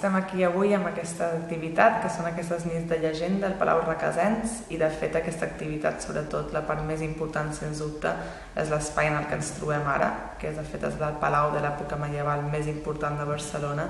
Estem aquí avui amb aquesta activitat, que són aquestes nits de llegenda al Palau Requesens, i de fet aquesta activitat, sobretot la part més important, sens dubte, és l'espai en el que ens trobem ara, que de fet és el palau de l'època medieval més important de Barcelona,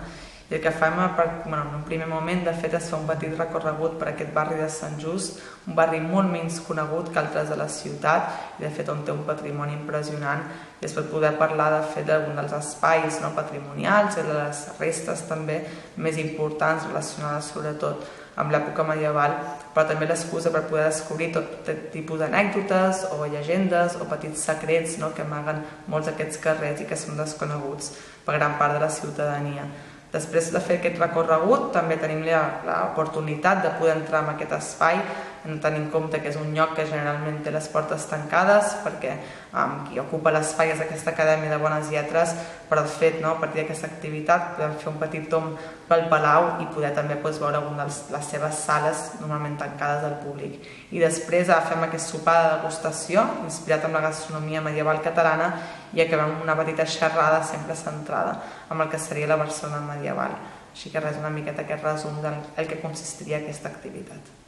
i el que fem en un primer moment de fet és fer un petit recorregut per aquest barri de Sant Just, un barri molt menys conegut que altres de la ciutat i de fet on té un patrimoni impressionant, i es pot poder parlar de fet d'algun dels espais patrimonials i de les restes també més importants relacionades sobretot amb l'època medieval, però també l'excusa per poder descobrir tot tipus d'anècdotes o llegendes o petits secrets que amaguen molts d'aquests carrers i que són desconeguts per gran part de la ciutadania. Després de fer aquest recorregut també tenim l'oportunitat de poder entrar en aquest espai, tenint en compte que és un lloc que generalment té les portes tancades perquè qui ocupa l'espai és aquesta Acadèmia de Bones Lletres, però de fet a partir d'aquesta activitat podem fer un petit tomb pel Palau i poder també veure alguna de les seves sales normalment tancades al públic. I després fem aquest sopar de degustació inspirat en la gastronomia medieval catalana i acabem amb una petita xerrada sempre centrada en el que seria la Barcelona medieval. Així que res, una miqueta aquest resum del que consistiria aquesta activitat.